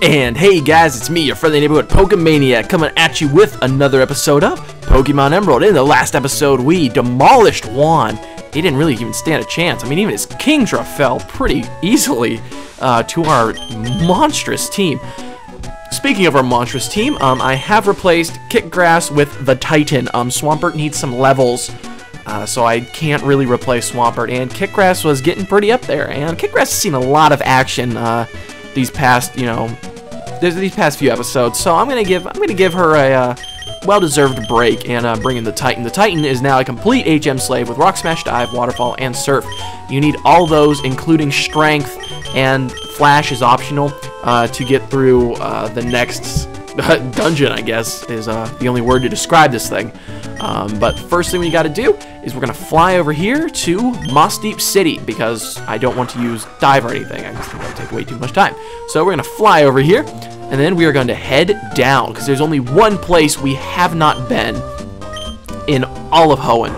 And hey guys, it's me, your friendly neighborhood Pokemaniac, coming at you with another episode of Pokemon Emerald. In the last episode, we demolished Juan. He didn't really even stand a chance. I mean, even his Kingdra fell pretty easily to our monstrous team. Speaking of our monstrous team, I have replaced Kickgrass with the Titan. Swampert needs some levels, so I can't really replace Swampert. And Kickgrass was getting pretty up there, and Kickgrass has seen a lot of action these past, these past few episodes. So I'm gonna give her a well-deserved break and bring in the Titan. The Titan is now a complete HM slave with Rock Smash, Dive, Waterfall, and Surf. You need all those, including Strength, and Flash is optional to get through the next dungeon, I guess, is the only word to describe this thing. But first thing we got to do is we're going to fly over here to Mossdeep City, because I don't want to use Dive or anything. I just think that would take way too much time. So we're going to fly over here, and then we are going to head down, because there's only one place we have not been in all of Hoenn.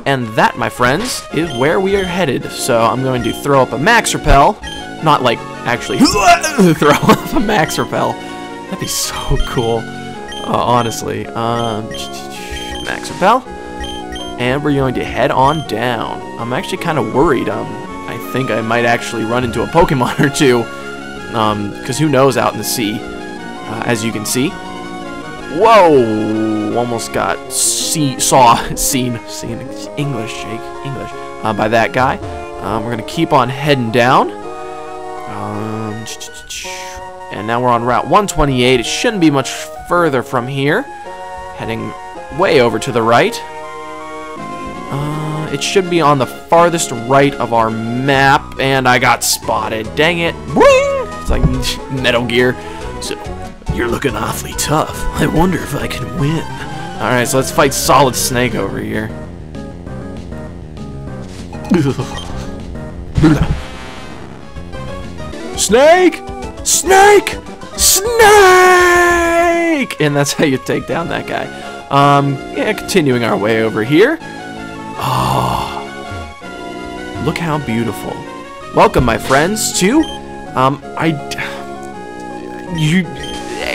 And that, my friends, is where we are headed. So I'm going to throw up a Max Repel. Not like actually throw up a Max Repel. That'd be so cool, honestly. Max Repel. And we're going to head on down. I'm actually kind of worried. I think I might actually run into a Pokemon or two. Because who knows out in the sea, as you can see. Whoa! Almost got seen English, Jake, English, by that guy. We're going to keep on heading down. And now we're on Route 128. It shouldn't be much further from here. Heading way over to the right. It should be on the farthest right of our map, and I got spotted. Dang it. Boing! It's like Metal Gear. So, you're looking awfully tough. I wonder if I can win. Alright, so let's fight Solid Snake over here. Snake! Snake! Snake! And that's how you take down that guy. Yeah, continuing our way over here. Oh, look how beautiful. Welcome, my friends, to,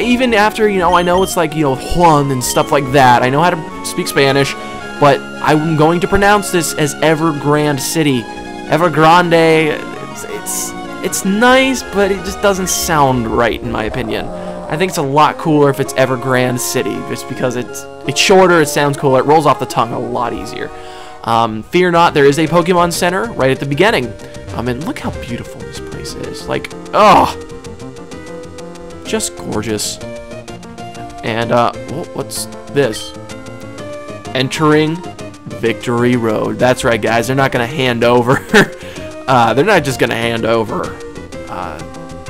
even after, I know it's like, Juan and stuff like that. I know how to speak Spanish, but I'm going to pronounce this as Evergrande City. Evergrande, it's nice, but it just doesn't sound right, in my opinion. I think it's a lot cooler if it's Evergrande City, just because it's shorter, it sounds cooler, it rolls off the tongue a lot easier. Fear not, there is a Pokemon Center right at the beginning. And look how beautiful this place is. Like, oh, just gorgeous. And, what's this? Entering Victory Road. That's right, guys, they're not going to hand over. They're not just going to hand over.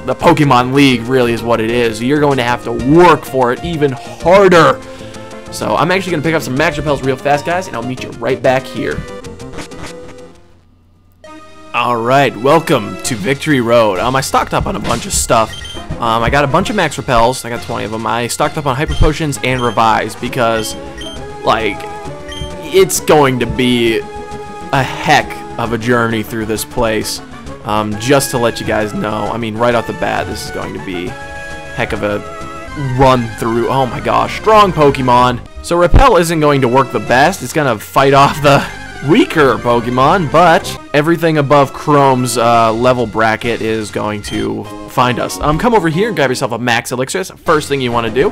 The Pokemon League really is what it is. You're going to have to work for it even harder. So I'm actually going to pick up some Max Repels real fast, guys, and I'll meet you right back here. Alright, welcome to Victory Road. I stocked up on a bunch of stuff. I got a bunch of Max Repels. I got 20 of them. I stocked up on Hyper Potions and Revise because, like, it's going to be a heck of a journey through this place. Just to let you guys know, I mean, right off the bat, this is going to be a heck of a run through. Oh my gosh, strong Pokemon. So Repel isn't going to work the best. It's going to fight off the weaker Pokemon, but everything above Chrome's level bracket is going to find us. Come over here and grab yourself a Max Elixir. That's the first thing you want to do.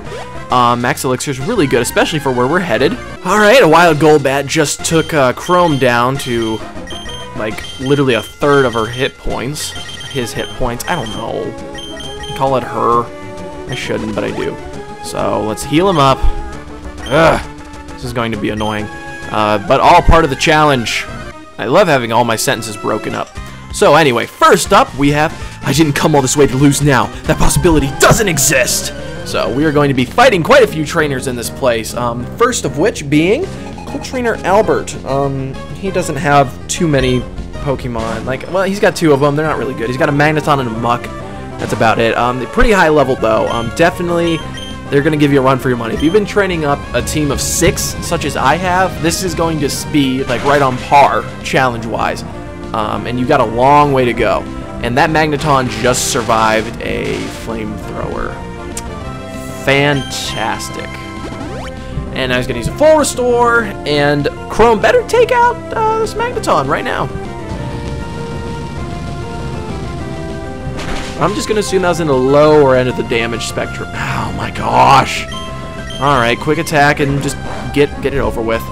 Max Elixir is really good, especially for where we're headed. Alright, a Wild Golbat just took Chrome down to, like, literally a third of her hit points. His hit points. I don't know. Call it her. I shouldn't, but I do. So, let's heal him up. Ugh. This is going to be annoying. But all part of the challenge. I love having all my sentences broken up. So, anyway, first up, we have... I didn't come all this way to lose now. That possibility doesn't exist! So, we are going to be fighting quite a few trainers in this place. First of which being... Cool Trainer Albert. He doesn't have too many Pokemon. Like, well, he's got 2 of them. They're not really good. He's got a Magneton and a Muck. That's about it. They're pretty high level, though. Definitely, they're going to give you a run for your money. If you've been training up a team of 6, such as I have, this is going to be, like, right on par, challenge-wise. And you got a long way to go. And that Magneton just survived a flamethrower. Fantastic. And I was going to use a full restore, and Chrome better take out this Magneton right now. I'm just going to assume that was in the lower end of the damage spectrum. Oh my gosh. Alright, quick attack and just get it over with.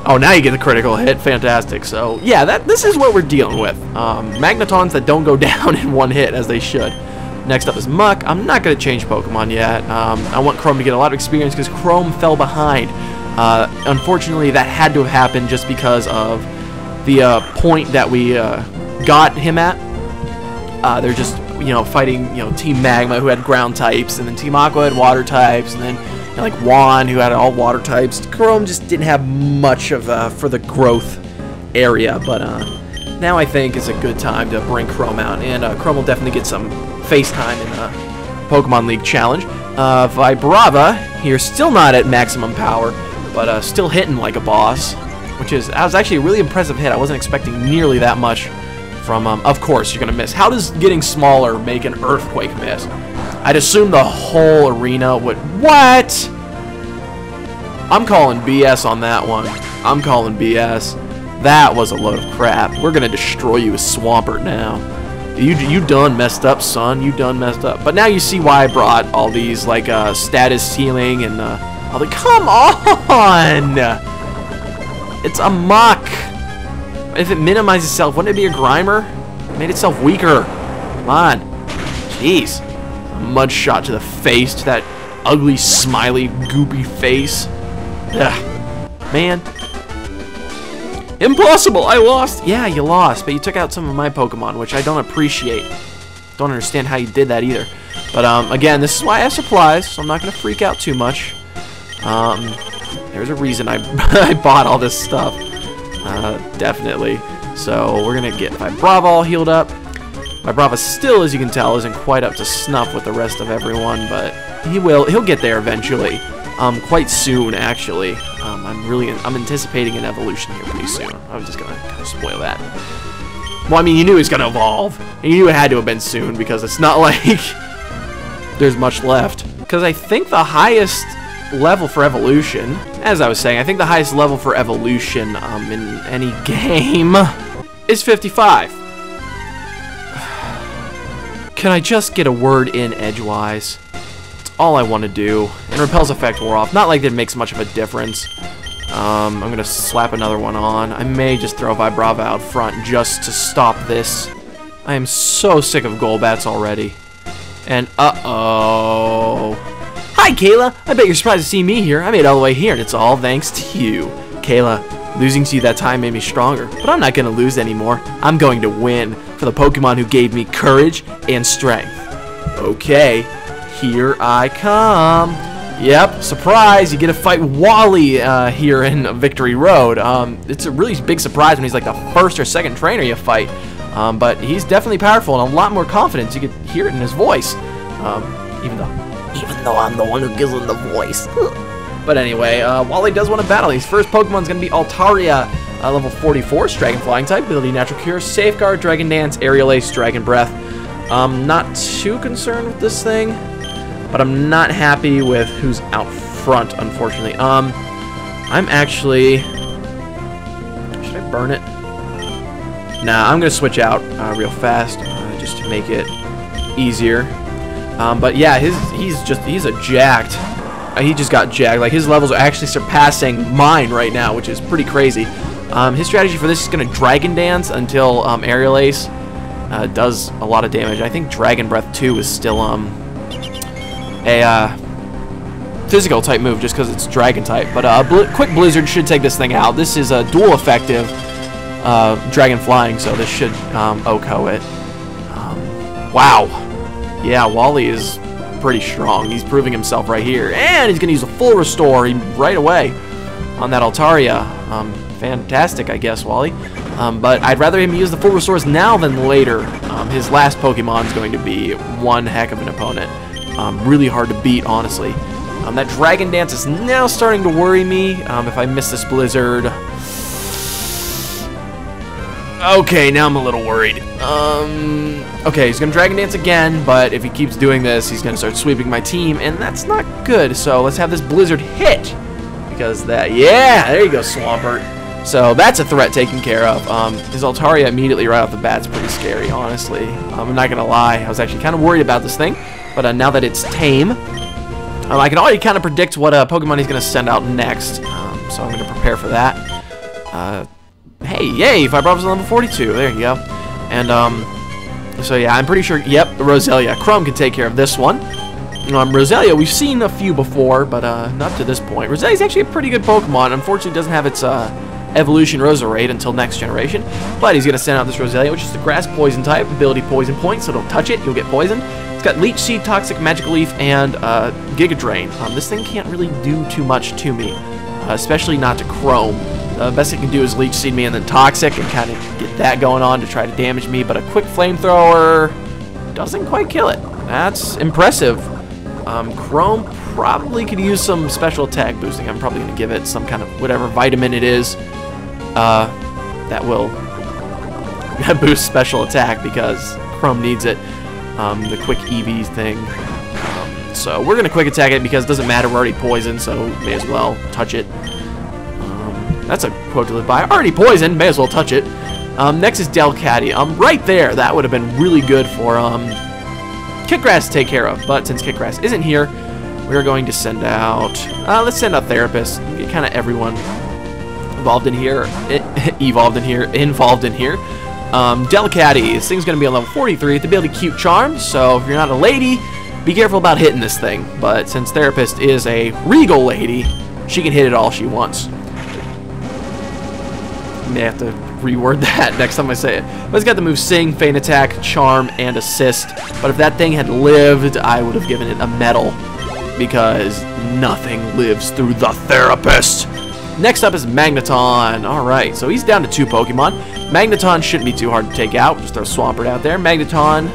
Oh, now you get the critical hit. Fantastic. So, yeah, this is what we're dealing with. Magnetons that don't go down in one hit as they should. Next up is Muck. I'm not going to change Pokemon yet. I want Chrome to get a lot of experience because Chrome fell behind. Unfortunately, that had to have happened just because of the point that we got him at. They're just, fighting, Team Magma, who had ground types, and then Team Aqua had water types, and then like Juan, who had all water types. Chrome just didn't have much of for the growth area, but now I think is a good time to bring Chrome out, and Chrome will definitely get some face time in the Pokemon League Challenge. Vibrava here, still not at maximum power, but still hitting like a boss, that was actually a really impressive hit. I wasn't expecting nearly that much from, of course, you're going to miss. How does getting smaller make an Earthquake miss? I'd assume the whole arena would... What? I'm calling BS on that one. I'm calling BS. That was a load of crap. We're going to destroy you with Swampert now. You done messed up, son. You done messed up. But now you see why I brought all these, like, status healing and, all the... Come on! It's a Muck. If it minimizes itself, wouldn't it be a Grimer? It made itself weaker. Come on. Jeez. A mud shot to the face, to that ugly, smiley, goopy face. Ugh. Man. Impossible! I lost! Yeah, you lost, but you took out some of my Pokemon, which I don't appreciate. Don't understand how you did that either. But, again, this is why I have supplies, so I'm not going to freak out too much. There's a reason I, I bought all this stuff. Definitely. So we're gonna get Vibrava all healed up. Vibrava still, as you can tell, isn't quite up to snuff with the rest of everyone, but he'll get there eventually. Quite soon, actually. I'm anticipating an evolution here pretty soon. I'm just gonna kind of spoil that. Well, I mean, you knew he was gonna evolve. And you knew it had to have been soon, because it's not like there's much left. Because I think the highest level for evolution, as I was saying, I think the highest level for evolution in any game is 55. Can I just get a word in edgewise? That's all I want to do. And Repel's effect wore off. Not like it makes much of a difference. I'm going to slap another one on. I may just throw Vibrava out front just to stop this. I am so sick of Golbats already. And uh-oh. Hi, Kayla! I bet you're surprised to see me here. I made it all the way here, and it's all thanks to you. Kayla, losing to you that time made me stronger, but I'm not going to lose anymore. I'm going to win for the Pokemon who gave me courage and strength. Okay, here I come. Yep, surprise, you get to fight Wally here in Victory Road. It's a really big surprise when he's like the first or second trainer you fight. But he's definitely powerful and a lot more confidence. You could hear it in his voice. Even though I'm the one who gives him the voice. But anyway, Wally does want to battle. His first Pokemon's going to be Altaria, level 44, Dragon Flying type, ability Natural Cure, Safeguard, Dragon Dance, Aerial Ace, Dragon Breath. Not too concerned with this thing, but I'm not happy with who's out front, unfortunately. I'm actually... Should I burn it? Nah, I'm going to switch out real fast, just to make it easier. But yeah, he's a jacked. He just got jacked. Like, his levels are actually surpassing mine right now, which is pretty crazy. His strategy for this is going to Dragon Dance until Aerial Ace does a lot of damage. I think Dragon Breath 2 is still a physical type move just because it's Dragon type. But Quick Blizzard should take this thing out. This is a dual effective Dragon Flying, so this should OHKO it. Wow. Yeah, Wally is pretty strong. He's proving himself right here. And he's going to use a full restore right away on that Altaria. Fantastic, I guess, Wally. But I'd rather him use the full restores now than later. His last Pokemon is going to be one heck of an opponent. Really hard to beat, honestly. That Dragon Dance is now starting to worry me. If I miss this Blizzard... Okay, now I'm a little worried. Okay, he's gonna Dragon Dance again, but if he keeps doing this, he's gonna start sweeping my team, and that's not good. So let's have this Blizzard hit, because that, yeah, there you go, Swampert. So that's a threat taken care of. His Altaria immediately right off the bat is pretty scary, honestly. I'm not gonna lie, I was actually kind of worried about this thing, but now that it's tame, I can already kind of predict what Pokemon he's gonna send out next. So I'm gonna prepare for that. Hey, yay, 5 Bravos on level 42. There you go. And so yeah, I'm pretty sure. Yep, Roselia. Chrome can take care of this one. Roselia, we've seen a few before, but not to this point. Roselia's actually a pretty good Pokemon. Unfortunately, it doesn't have its evolution Roserade until next generation. But he's gonna send out this Roselia, which is the Grass Poison type, ability Poison Point, so don't touch it, you'll get poisoned. It's got Leech Seed, Toxic, Magical Leaf, and Giga Drain. This thing can't really do too much to me, especially not to Chrome. The best it can do is Leech Seed me and then Toxic and kind of get that going on to try to damage me, but a quick Flamethrower doesn't quite kill it. That's impressive. Chrome probably could use some special attack boosting. I'm probably going to give it some kind of whatever vitamin it is that will boost special attack because Chrome needs it. The quick EV thing. So we're going to quick attack it because it doesn't matter, we're already poisoned, so may as well touch it. That's a quote to live by. Already poisoned, may as well touch it. Next is Delcatty. Right there, that would have been really good for Kickgrass to take care of. But since Kickgrass isn't here, we're going to send out. Let's send out Therapist. Get kind of everyone involved in here. Involved in here. Delcatty. This thing's going to be on level 43 with the ability Cute Charm. So if you're not a lady, be careful about hitting this thing. But since Therapist is a regal lady, she can hit it all she wants. May have to reword that next time I say it. But it's got the move Sing, Feint Attack, Charm, and Assist. But if that thing had lived, I would have given it a medal. Because nothing lives through the Therapist. Next up is Magneton. Alright, so he's down to 2 Pokemon. Magneton shouldn't be too hard to take out. Just throw Swampert out there. Magneton,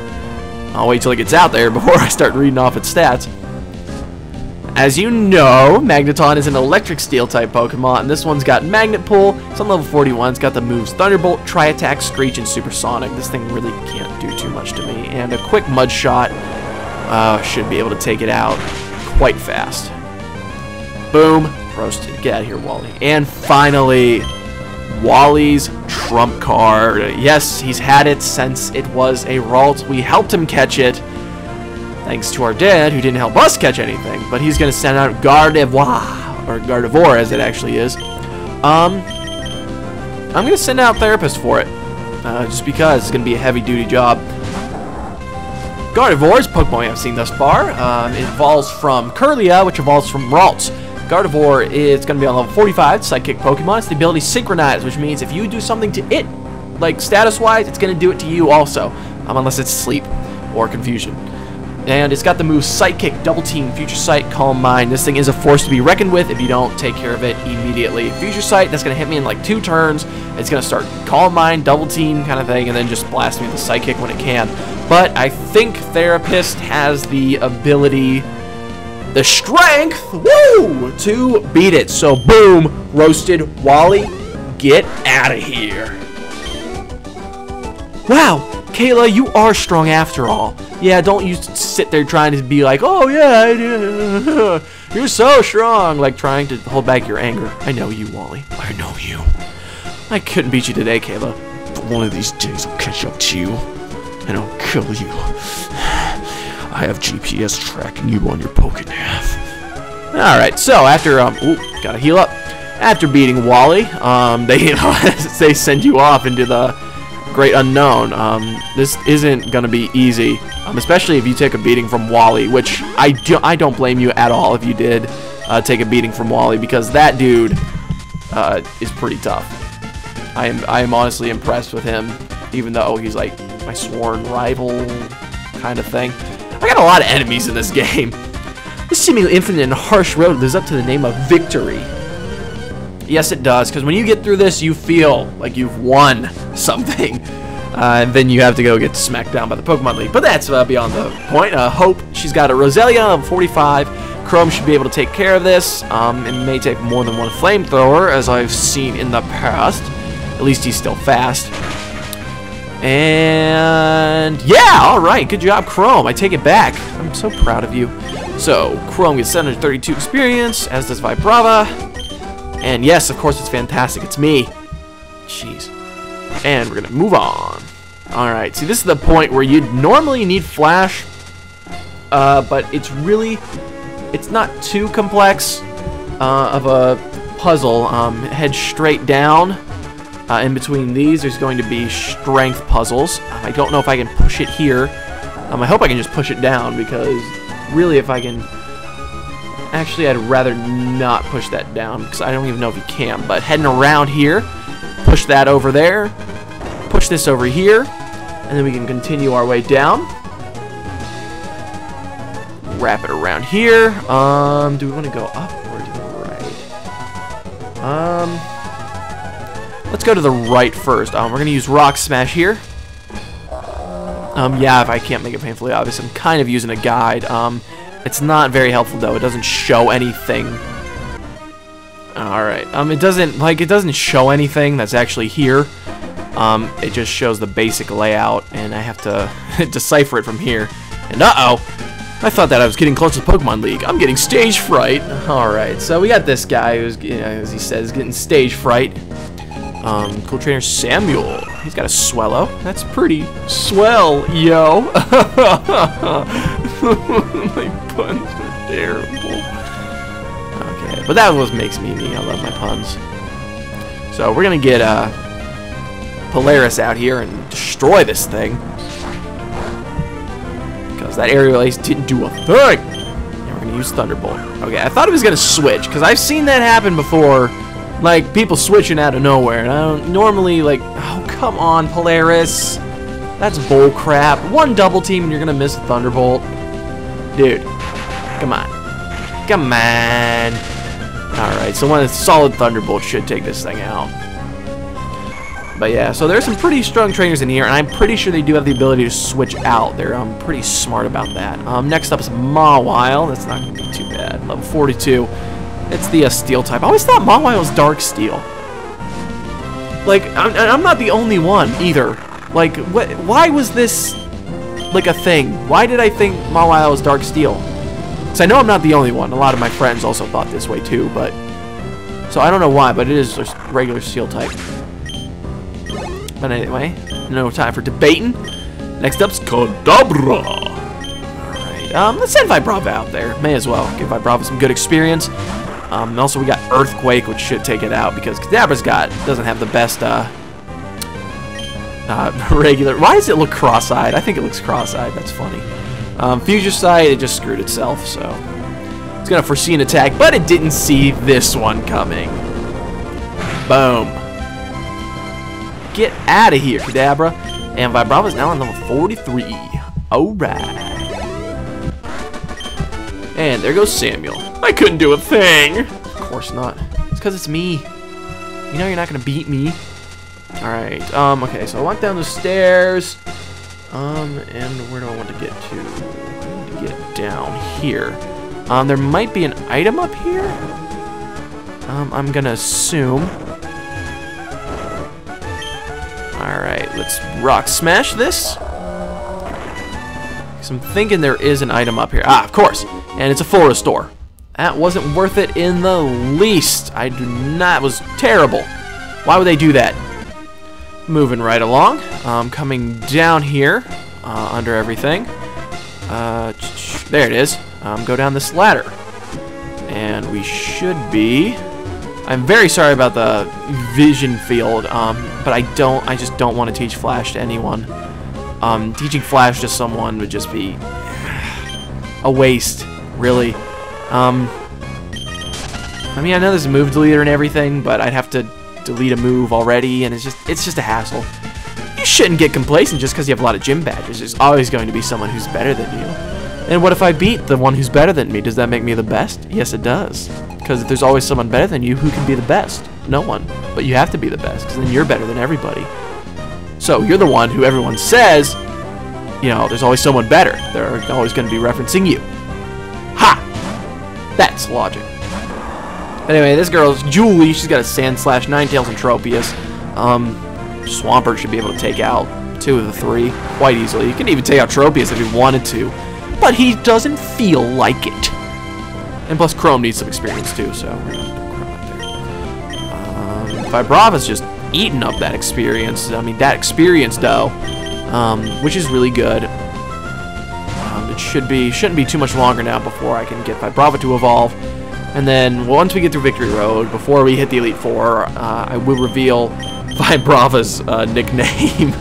I'll wait till it gets out there before I start reading off its stats. As you know, Magneton is an electric steel type Pokemon, and this one's got Magnet Pull. It's on level 41. It's got the moves Thunderbolt, Tri-Attack, Screech, and Supersonic. This thing really can't do too much to me. And a quick Mud Shot should be able to take it out quite fast. Boom. Roasted. Get out of here, Wally. And finally, Wally's trump card. Yes, he's had it since it was a Ralt. We helped him catch it. Thanks to our dad, who didn't help us catch anything, but he's going to send out Gardevoir, or Gardevoir as it actually is. I'm going to send out Therapist for it, just because it's going to be a heavy-duty job. Gardevoir is Pokemon I've seen thus far. It evolves from Kirlia, which evolves from Ralts. Gardevoir is going to be on level 45, Psychic Pokemon. It's the ability Synchronize, which means if you do something to it, like status-wise, it's going to do it to you also, unless it's Sleep or Confusion. And it's got the move Sight Kick, Double Team, Future Sight, Calm Mind. This thing is a force to be reckoned with if you don't take care of it immediately. Future Sight, that's going to hit me in like 2 turns. It's going to start Calm Mind, Double Team kind of thing, and then just blast me with the Sight Kick when it can. But I think Therapist has the ability, the strength, woo, to beat it. So boom, roasted. Wally, get out of here. Wow, Kayla, you are strong after all. Yeah, don't you sit there trying to be like, oh yeah, you're so strong, like trying to hold back your anger. I know you, Wally. I know you. I couldn't beat you today, Kayla, but one of these days I'll catch up to you, and I'll kill you. I have GPS tracking you on your Pokénav. Alright, so after, gotta heal up. After beating Wally, they send you off into the great unknown. This isn't gonna be easy, especially if you take a beating from Wally, which I don't blame you at all if you did take a beating from Wally, because that dude is pretty tough. I am honestly impressed with him, even though he's like my sworn rival kind of thing. I got a lot of enemies in this game. This seemingly infinite and harsh road lives up to the name of victory. Yes, it does, because when you get through this, you feel like you've won something. And then you have to go get smacked down by the Pokemon League. But that's beyond the point. Hope, she's got a Roselia of 45. Chrome should be able to take care of this. It may take more than one Flamethrower, as I've seen in the past. At least he's still fast. And yeah, alright, good job, Chrome. I take it back. I'm so proud of you. So, Chrome gets 732 experience, as does Vibrava. And yes, of course, it's fantastic. It's me. Jeez. And we're gonna move on. Alright, see, this is the point where you'd normally need Flash, but it's not too complex of a puzzle. Head straight down. In between these, there's going to be strength puzzles. I don't know if I can push it here. I hope I can just push it down, because really, if I can... Actually, I'd rather not push that down, because I don't even know if you can. But heading around here, push that over there, push this over here, and then we can continue our way down. Wrap it around here. Do we want to go up or to the right? Let's go to the right first. We're going to use Rock Smash here. Yeah, if I can't make it painfully obvious, I'm kind of using a guide. It's not very helpful, though. It doesn't show anything. Alright. It doesn't show anything that's actually here. It just shows the basic layout, and I have to decipher it from here. And uh-oh! I thought that I was getting close to Pokemon League. I'm getting stage fright. Alright, so we got this guy who's, as he says, getting stage fright. Cool Trainer Samuel. He's got a Swellow. That's pretty swell, yo. My puns are terrible. Okay, but that what makes me me. I love my puns. So we're gonna get Polaris out here and destroy this thing, because that Aerial Ace didn't do a thing. And we're gonna use Thunderbolt. Okay, I thought it was gonna switch, because I've seen that happen before. Like, people switching out of nowhere, and I don't normally, like, oh, come on, Polaris. That's bull crap. One double team and you're gonna miss a Thunderbolt. Dude, come on. Come on. Alright, so one solid Thunderbolt should take this thing out. But yeah, so there's some pretty strong trainers in here, and I'm pretty sure they do have the ability to switch out. They're pretty smart about that. Next up is Mawile. That's not gonna be too bad. Level 42. It's the Steel type. I always thought Mawile was Dark Steel. Like, I'm not the only one either. Like, why was this like a thing? Why did I think Mawile was Dark Steel? Because I know I'm not the only one. A lot of my friends also thought this way too, but so I don't know why, but it is a regular Steel type. But anyway, no time for debating. Next up's Kadabra. Alright, let's send Vibrava out there. May as well. Give Vibrava some good experience. Also, we got Earthquake, which should take it out, because Kadabra's doesn't have the best regular... Why does it look cross-eyed? I think it looks cross-eyed. That's funny. Fugicide, it just screwed itself, so... It's going to foresee an attack, but it didn't see this one coming. Boom. Get out of here, Kadabra. And Vibrava's now on level 43. Alright. And there goes Samuel. I couldn't do a thing. Of course not. It's because it's me. You know you're not going to beat me. Alright, okay, so I walk down the stairs. And where do I want to get to? I need to get down here. There might be an item up here. I'm going to assume. Alright, let's Rock Smash this. So I'm thinking there is an item up here. Ah, of course. And it's a full restore. That wasn't worth it in the least. I do not. It was terrible. Why would they do that? Moving right along. Coming down here under everything. There it is. Go down this ladder. And we should be... I'm very sorry about the vision field, but I just don't want to teach Flash to anyone. Teaching Flash to someone would just be a waste, really. I mean, I know there's a move deleter and everything, but I'd have to delete a move already, and it's just a hassle. You shouldn't get complacent just because you have a lot of gym badges. There's always going to be someone who's better than you. And what if I beat the one who's better than me? Does that make me the best? Yes, it does. Because if there's always someone better than you, who can be the best? No one. But you have to be the best, because then you're better than everybody. So you're the one who everyone says, you know, there's always someone better. They're always going to be referencing you. Ha! That's logic. Anyway, this girl's Julie. She's got a Sand Slash, Ninetales, and Tropius. Swampert should be able to take out 2 of the 3 quite easily. You can even take out Tropius if you wanted to, but he doesn't feel like it. And plus, Chrome needs some experience too, so we're gonna put Chrome right there. Vibrava's just eating up that experience. I mean, that experience though, which is really good. It shouldn't be too much longer now before I can get Vibrava to evolve. And then once we get through Victory Road, before we hit the Elite Four, I will reveal Vibrava's nickname.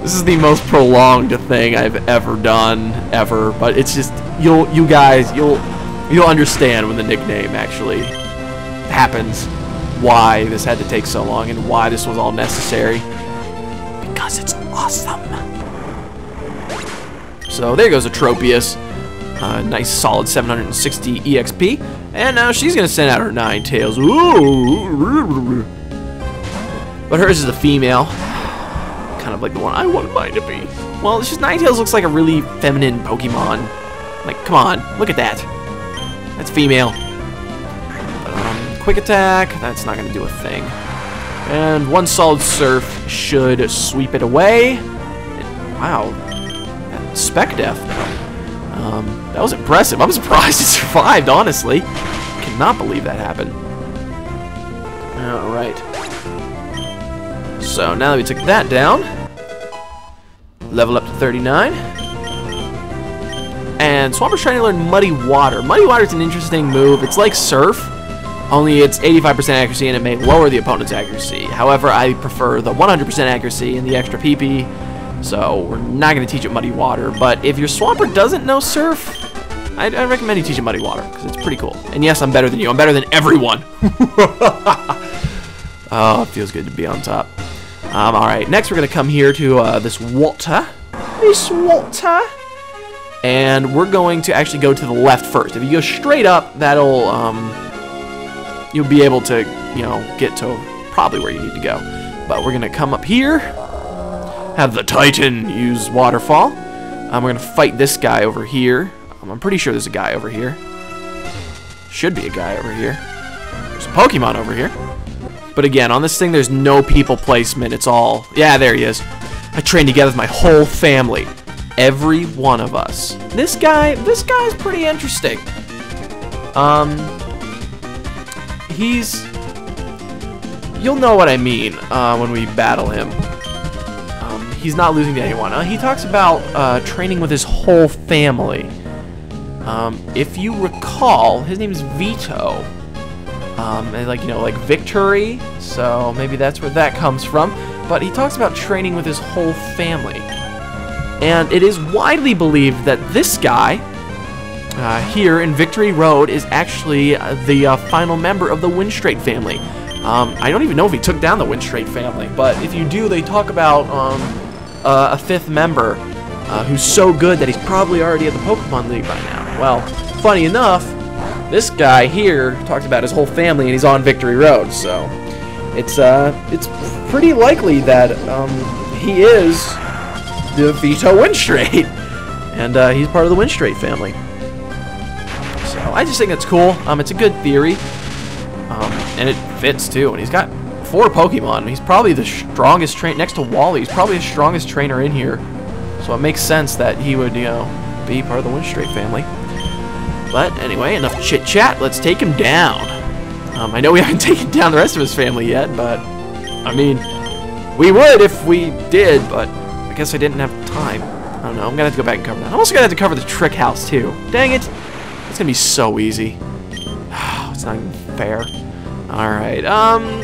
This is the most prolonged thing I've ever done, ever. But it's just you'll understand when the nickname actually happens, why this had to take so long and why this was all necessary. Because it's awesome. So there goes a Tropius. Nice solid 760 EXP. And now she's going to send out her Ninetales. Ooh. But hers is a female. Kind of like the one I wanted mine to be. Well, it's just Ninetales looks like a really feminine Pokemon. Like, come on. Look at that. That's female. Quick attack. That's not going to do a thing. And one solid Surf should sweep it away. And, wow. That Spec Death, though. That was impressive. I'm surprised it survived, honestly. Cannot believe that happened. Alright. So, now that we took that down, level up to 39. And Swamper's trying to learn Muddy Water. Muddy Water is an interesting move. It's like Surf, only it's 85% accuracy and it may lower the opponent's accuracy. However, I prefer the 100% accuracy and the extra PP. So we're not going to teach it Muddy Water, but if your Swampert doesn't know Surf, I recommend you teach it Muddy Water, because it's pretty cool. And yes, I'm better than you. I'm better than everyone. Oh, it feels good to be on top. Alright, next we're going to come here to this water. This water. And we're going to actually go to the left first. If you go straight up, that'll, you'll be able to, you know, get to probably where you need to go. But we're going to come up here. Have the Titan use Waterfall. We're going to fight this guy over here. I'm pretty sure there's a guy over here. Should be a guy over here. There's a Pokemon over here. But again, on this thing, there's no people placement. It's all... Yeah, there he is. I trained together with my whole family. Every one of us. This guy's pretty interesting. He's... You'll know what I mean when we battle him. He's not losing to anyone. He talks about training with his whole family. If you recall, his name is Vito. And like, you know, like victory. So maybe that's where that comes from. But he talks about training with his whole family. And it is widely believed that this guy here in Victory Road is actually the final member of the Winstraight family. I don't even know if he took down the Winstraight family, but if you do, they talk about a 5th member who's so good that he's probably already at the Pokemon League by now. Well, funny enough, this guy here talks about his whole family and he's on Victory Road, so it's pretty likely that he is the Vito Winstraight, and he's part of the Winstraight family. So I just think that's cool. It's a good theory, and it fits too. And he's got 4 Pokemon. He's probably the strongest trainer next to Wally. He's probably the strongest trainer in here. So it makes sense that he would, you know, be part of the Winstraight family. But anyway, enough chit chat. Let's take him down. I know we haven't taken down the rest of his family yet, but I mean, we would if we did. But I guess I didn't have time. I don't know. I'm gonna have to go back and cover that. I'm also gonna have to cover the Trick House too. Dang it! It's gonna be so easy. It's not even fair. Alright,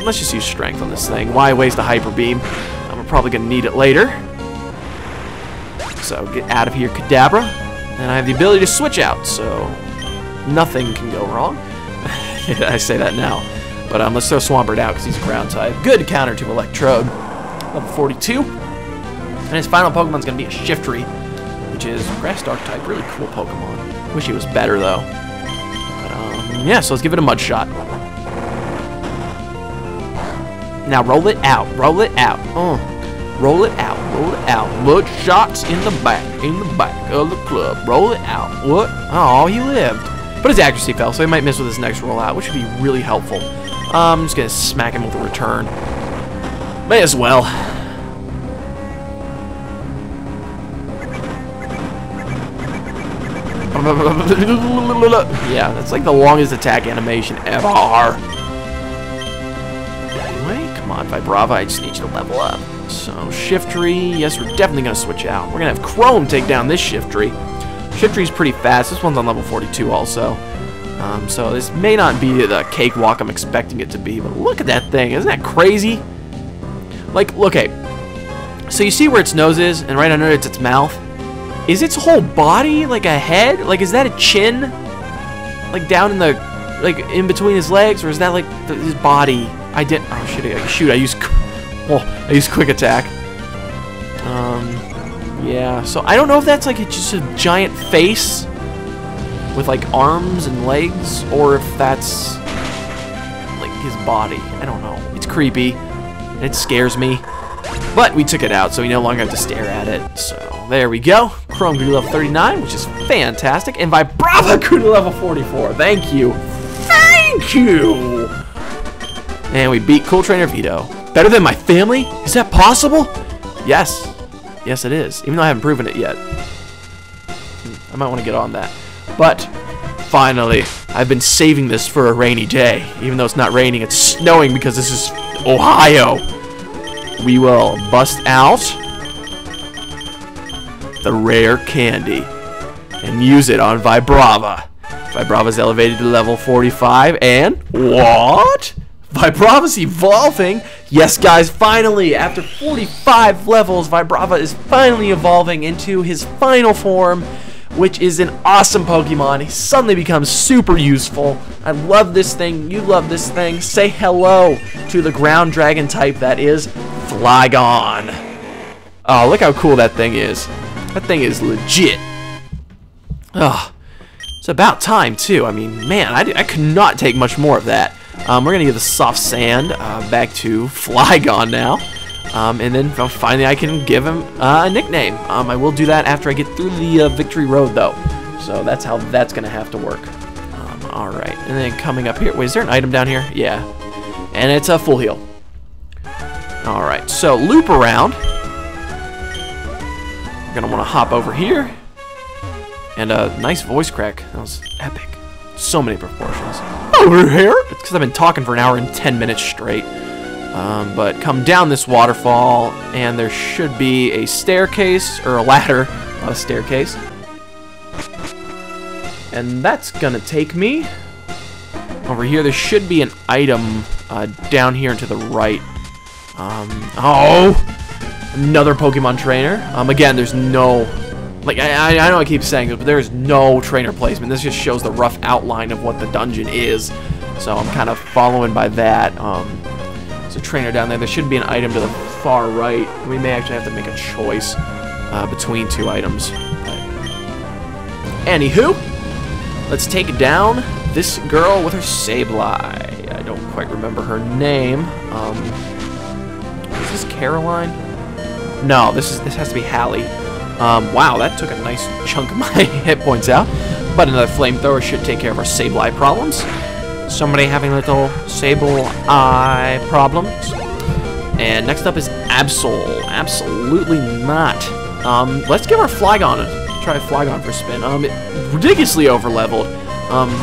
let's just use Strength on this thing. Why waste a Hyper Beam? I'm probably gonna need it later. So, get out of here, Kadabra. And I have the ability to switch out, so nothing can go wrong. I say that now. But let's throw Swampert out, because he's a ground type. Good counter to Electrode. Level 42. And his final Pokemon's gonna be a Shiftry, which is Grass Dark type. Really cool Pokemon. Wish he was better, though. But, yeah, so let's give it a Mud Shot. Now roll it out, roll it out, roll it out, roll it out. Mud shots in the back of the club. Roll it out. What? Oh, he lived. But his accuracy fell, so he might miss with his next rollout, which would be really helpful. I'm just gonna smack him with a return. May as well. Yeah, that's like the longest attack animation ever. Anyway, come on, Vibrava, I just need you to level up. So, Shiftry, yes, we're definitely going to switch out. We're going to have Chrome take down this Shiftry. Shiftry's pretty fast. This one's on level 42 also. So this may not be the cakewalk I'm expecting it to be, but look at that thing. Isn't that crazy? Like, okay. So you see where its nose is, and right under it's its mouth? Is its whole body like a head? Like, is that a chin? Like, down in the, like, in between his legs? Or is that, like, his body? I didn't, oh, shoot, I used quick attack. Yeah, so I don't know if that's, like, just a giant face with, like, arms and legs, or if that's, like, his body. I don't know. It's creepy. It scares me. But we took it out, so we no longer have to stare at it. So, there we go. Chrome grew to level 39, which is fantastic. And Vibrava grew to level 44. Thank you. Thank you! And we beat Cool Trainer Vito. Better than my family? Is that possible? Yes. Yes, it is. Even though I haven't proven it yet. I might want to get on that. But, finally, I've been saving this for a rainy day. Even though it's not raining, it's snowing because this is Ohio. We will bust out the rare candy and use it on Vibrava. Vibrava's elevated to level 45, and what? Vibrava's evolving? Yes, guys, finally, after 45 levels, Vibrava is finally evolving into his final form, which is an awesome Pokemon. He suddenly becomes super useful. I love this thing. You love this thing. Say hello to the ground dragon type that is Flygon. Oh, look how cool that thing is. That thing is legit. Oh, it's about time, too. I mean, man, I could not take much more of that. We're going to give the soft sand back to Flygon now. And then finally I can give him a nickname. I will do that after I get through the Victory Road, though. So that's how that's going to have to work. Alright, and then coming up here. Wait, is there an item down here? Yeah. And it's a full heal. Alright, so loop around. We're going to want to hop over here. And a nice voice crack. That was epic. So many proportions. Over here? It's because I've been talking for an hour and 10 minutes straight. But come down this waterfall, and there should be a staircase, or a ladder, not a staircase. And that's gonna take me over here. There should be an item down here and to the right. Oh! Another Pokemon trainer. Again, there's no... Like, I know I keep saying this, but there's no trainer placement. This just shows the rough outline of what the dungeon is. So I'm kind of following by that. There's a trainer down there. There should be an item to the far right. We may actually have to make a choice between two items. But anywho, let's take down this girl with her Sableye. I don't quite remember her name. Is this Caroline? No, this has to be Hallie. Wow, that took a nice chunk of my hit points out. But another flamethrower should take care of our Sableye problems. Somebody having little Sableye problems. And next up is Absol. Absolutely not. Let's give our Flygon try Flygon for a spin. Ridiculously overleveled.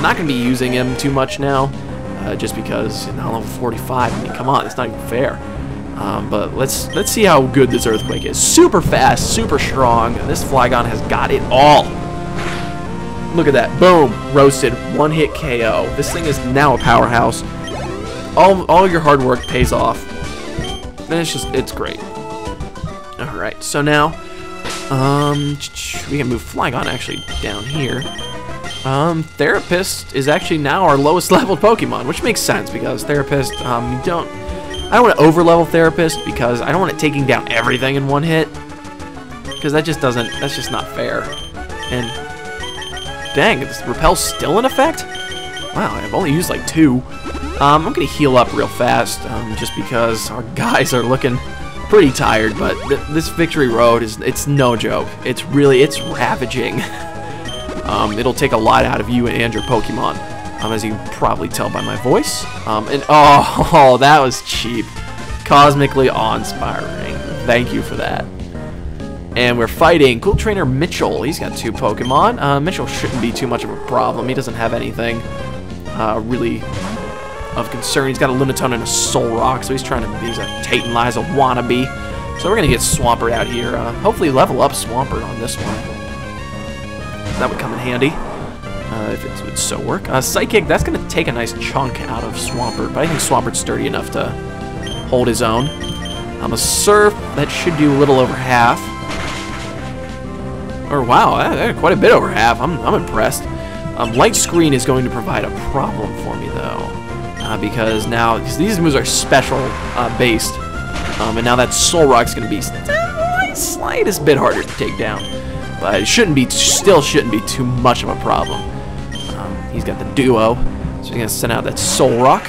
Not gonna be using him too much now, just because he's now level 45. I mean, come on, it's not even fair. But let's see how good this Earthquake is. Super fast, super strong. This Flygon has got it all. Look at that. Boom. Roasted. One hit KO. This thing is now a powerhouse. All your hard work pays off. And it's great. Alright, so now we can move Flygon actually down here. Therapist is actually now our lowest leveled Pokemon, which makes sense because Therapist, I don't want to overlevel Therapist because I don't want it taking down everything in one hit. Because that's just not fair. And dang, is Repel's still in effect? Wow, I've only used like 2. I'm gonna heal up real fast, just because our guys are looking pretty tired, but this Victory Road it's no joke. It's ravaging. It'll take a lot out of you and your Pokemon. As you can probably tell by my voice. And oh, that was cheap. Cosmically awe-inspiring. Thank you for that. And we're fighting Cool Trainer Mitchell. He's got 2 Pokemon. Mitchell shouldn't be too much of a problem. He doesn't have anything really of concern. He's got a Lunatone and a Solrock, so he's a Titanize, a wannabe. So we're going to get Swampert out here. Hopefully level up Swampert on this one. That would come in handy if it would so work. Psychic, that's going to take a nice chunk out of Swampert, but I think Swampert's sturdy enough to hold his own. A Surf, that should do a little over half. Or wow, quite a bit over half. I'm impressed. Light Screen is going to provide a problem for me though, because now these moves are special based, and now that Solrock's going to be the slightest bit harder to take down, but it still shouldn't be too much of a problem. He's got the Duo, so he's going to send out that Solrock.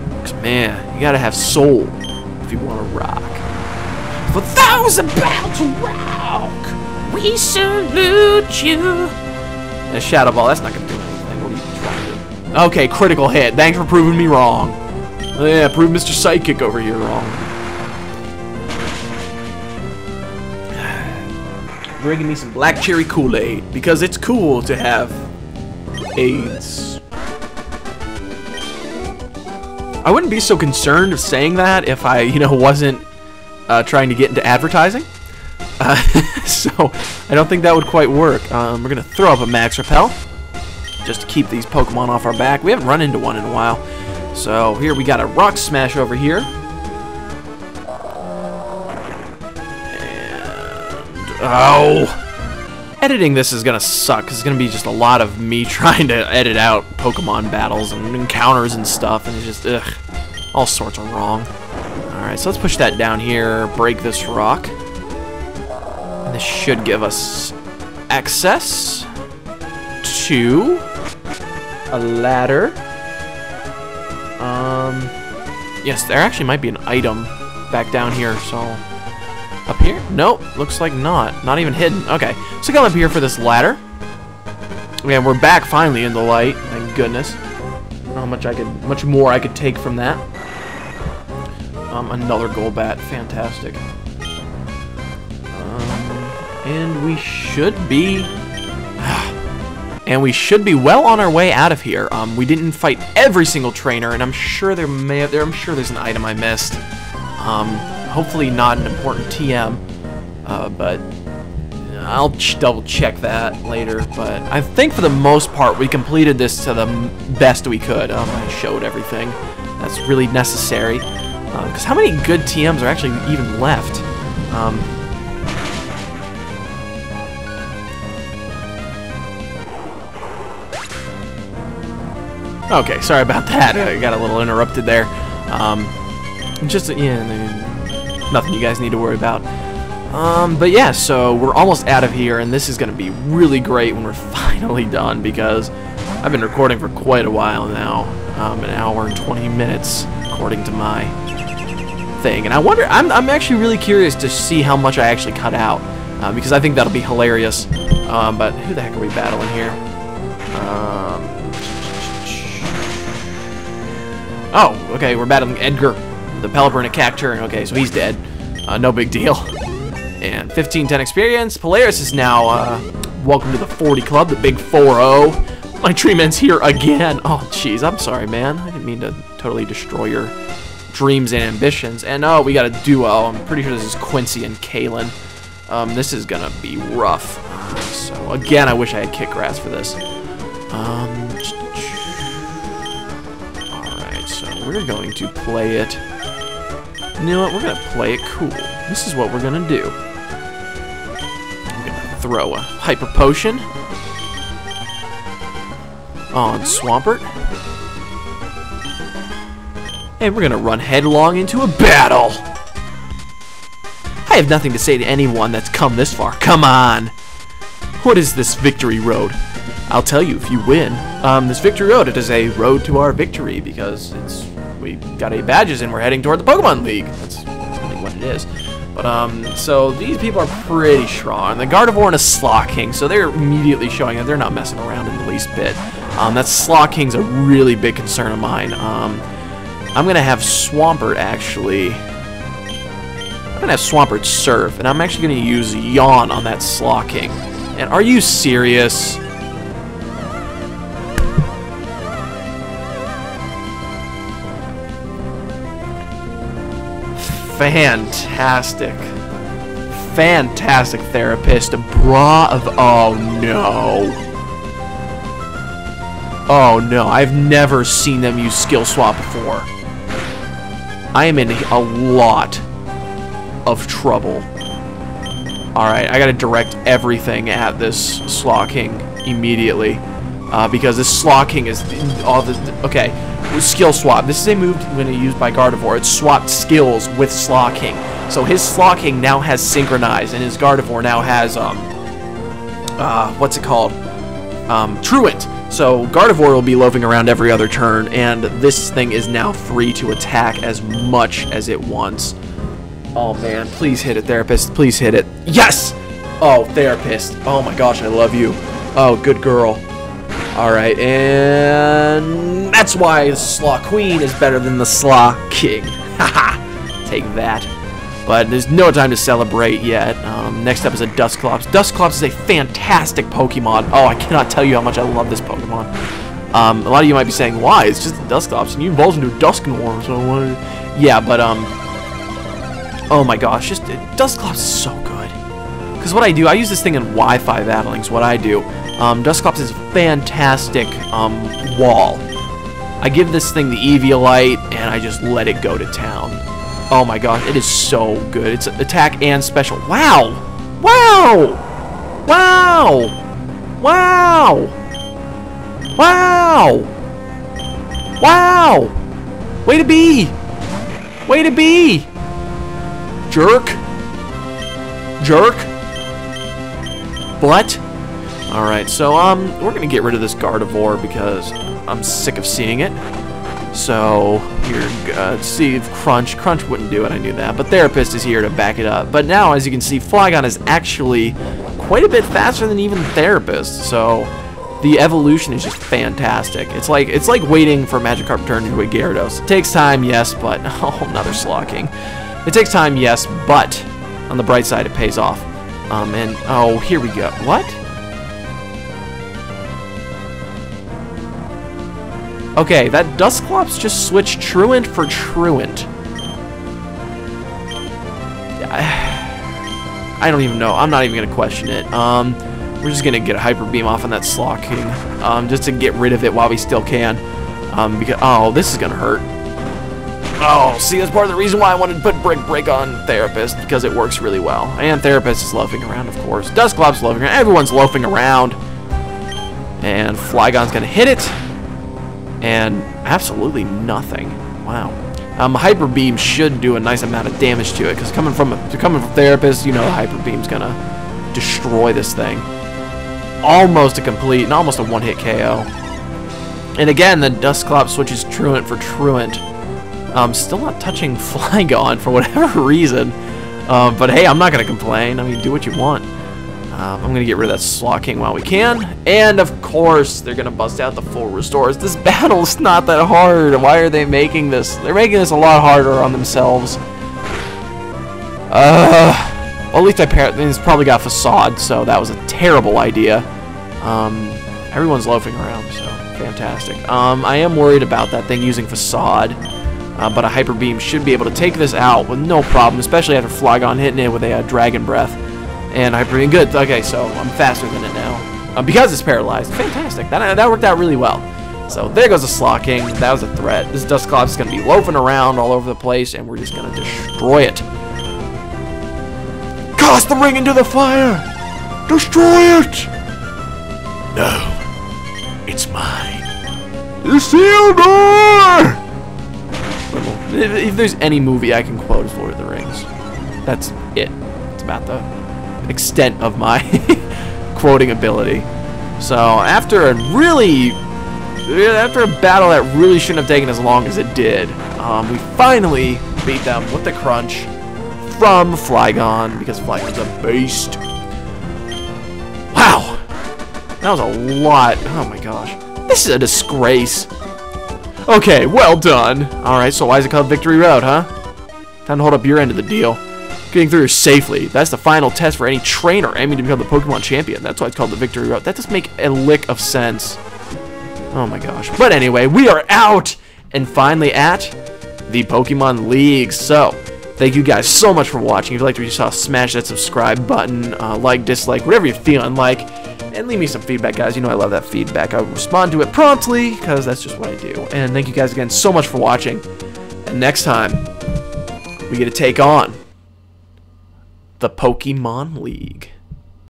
Because man, you got to have soul if you want to rock. For those about to rock, we salute you. And a Shadow Ball, that's not going to do anything. What are you trying to do? Okay, critical hit. Thanks for proving me wrong. Yeah, prove Mr. Psychic over here wrong. Drinking me some black cherry Kool-Aid, because it's cool to have AIDS. I wouldn't be so concerned of saying that if I, wasn't trying to get into advertising. So I don't think that would quite work. We're going to throw up a Max Repel just to keep these Pokemon off our back. We haven't run into one in a while. So here we got a Rock Smash over here. And, oh! Editing this is going to suck, because it's going to be just a lot of me trying to edit out Pokemon battles and encounters and stuff, and it's just, ugh, all sorts of wrong. Alright, so let's push that down here, break this rock. And this should give us access to a ladder. Yes, there actually might be an item back down here, so... Up here? Nope, looks like not. Not even hidden. Okay, so come up here for this ladder. Yeah, we're back finally in the light. Thank goodness. I don't know how much more I could take from that. Another Golbat, fantastic. And we should be... And we should be well on our way out of here. We didn't fight every single trainer, and I'm sure I'm sure there's an item I missed. Hopefully not an important TM, but I'll double check that later. But I think for the most part we completed this to the best we could. I showed everything that's really necessary. Because how many good TMs are actually even left? Okay, sorry about that. I got a little interrupted there. Just, yeah, nothing you guys need to worry about. But yeah, so we're almost out of here, and this is going to be really great when we're finally done, because I've been recording for quite a while now. An hour and 20 minutes, according to my thing. And I wonder, I'm actually really curious to see how much I actually cut out, because I think that'll be hilarious. But who the heck are we battling here? Oh, okay, we're battling Edgar, the Pelipper and a Cacturne. Okay, so he's dead. No big deal. And 1510 experience. Polaris is now, welcome to the 40 Club, the big 4-0. My Tree Man's here again. Oh, jeez, I'm sorry, man. I didn't mean to totally destroy your dreams and ambitions. And oh, we got a duo. I'm pretty sure this is Quincy and Kalen. This is gonna be rough. So again, I wish I had Kick Grass for this. Alright, so we're going to play it. You know what? We're gonna play it cool. This is what we're gonna do. I'm gonna throw a Hyper Potion on Swampert. And we're gonna run headlong into a battle. I have nothing to say to anyone that's come this far. Come on! What is this victory road? I'll tell you if you win. This victory road, it is a road to our victory, because we got 8 badges and we're heading toward the Pokemon League. That's really what it is. But, so these people are pretty strong. The Gardevoir and a Slowking, so they're immediately showing that they're not messing around in the least bit. That Slowking's a really big concern of mine. I'm gonna have Swampert actually. I'm gonna have Swampert Surf, and I'm actually gonna use Yawn on that Slocking. And are you serious? Fantastic. Fantastic therapist. Bravo. Oh no. Oh no, I've never seen them use skill swap before. I am in a lot of trouble. Alright, I gotta direct everything at this Slocking immediately. Because this Slocking is all the... Okay, with skill swap. This is a move when used by Gardevoir. It swapped skills with Slocking. So his Slocking now has Synchronize, and his Gardevoir now has, what's it called? Truant. So Gardevoir will be loafing around every other turn, and this thing is now free to attack as much as it wants. Oh man, please hit it, Therapist. Please hit it. Yes! Oh, Therapist. Oh my gosh, I love you. Oh, good girl. Alright, and that's why the Slaw Queen is better than the Slaw King. Haha! Take that. But there's no time to celebrate yet. Next up is a Dusclops. Dusclops is a fantastic Pokemon. Oh, I cannot tell you how much I love this Pokemon. A lot of you might be saying, why? It's just a Dusclops, and you evolve into a Dusknoir, so what? Yeah, but, oh my gosh, just, Dusclops is so good. Because what I do, I use this thing in Wi-Fi battling, is what I do. Dusclops is a fantastic, wall. I give this thing the Eviolite, and I just let it go to town. Oh my gosh, it is so good. It's attack and special. Wow! Wow! Wow! Wow! Wow! Wow! Way to be! Way to be! Jerk! Jerk! What? Alright, so, we're gonna get rid of this Gardevoir because I'm sick of seeing it. So, here, see if Crunch wouldn't do it, I knew that, but Therapist is here to back it up. But now, as you can see, Flygon is actually quite a bit faster than even Therapist, so the evolution is just fantastic. It's like waiting for Magikarp to turn into a Gyarados. It takes time, yes, but, oh, another Slocking. It takes time, yes, but on the bright side, it pays off. And, oh, here we go. What? Okay, that Dusclops just switched Truant for Truant. I don't even know. I'm not even going to question it. We're just going to get a Hyper Beam off on that Slocking, just to get rid of it while we still can. Because, oh, this is going to hurt. Oh, see, that's part of the reason why I wanted to put Brick Break on Therapist, because it works really well. And Therapist is loafing around, of course. Dusclops loafing around. Everyone's loafing around. And Flygon's going to hit it. And absolutely nothing. Wow. Hyper Beam should do a nice amount of damage to it, because coming from Therapist, you know, Hyper Beam's gonna destroy this thing. Almost a complete, and almost a one-hit KO. And again, the Dusclops switches Truant for Truant. Still not touching Flygon for whatever reason. But hey, I'm not gonna complain. I mean, do what you want. I'm going to get rid of that Slocking while we can. And, of course, they're going to bust out the full restores. This battle's not that hard. Why are they making this? They're making this a lot harder on themselves. Well, at least it's probably got Facade, so that was a terrible idea. Everyone's loafing around, so fantastic. I am worried about that thing using Facade. But a Hyper Beam should be able to take this out with no problem, especially after Flygon hitting it with a Dragon Breath. And Hyper Beam, good. Okay, so I'm faster than it now. Because it's paralyzed. Fantastic. That worked out really well. So there goes the Slocking. That was a threat. This Dusclops is going to be loafing around all over the place, and we're just going to destroy it. Cast the ring into the fire! Destroy it! No. It's mine. Isildur! If there's any movie I can quote, it's Lord of the Rings. That's it. It's about the extent of my quoting ability. So after a battle that really shouldn't have taken as long as it did, we finally beat them with the Crunch from Flygon, because Flygon's a beast. Wow, that was a lot. Oh my gosh, this is a disgrace. Okay, well done. Alright, so why is it called Victory Road, huh? Time to hold up your end of the deal. getting through safely. That's the final test for any trainer aiming to become the Pokemon champion. That's why it's called the Victory Road. That doesn't make a lick of sense. Oh my gosh. But anyway, we are out and finally at the Pokemon League. So, thank you guys so much for watching. If you liked what you saw, smash that subscribe button, like, dislike, whatever you're feeling like. And leave me some feedback, guys. You know I love that feedback. I'll respond to it promptly, because that's just what I do. And thank you guys again so much for watching. And next time, we get to take on the Pokemon League.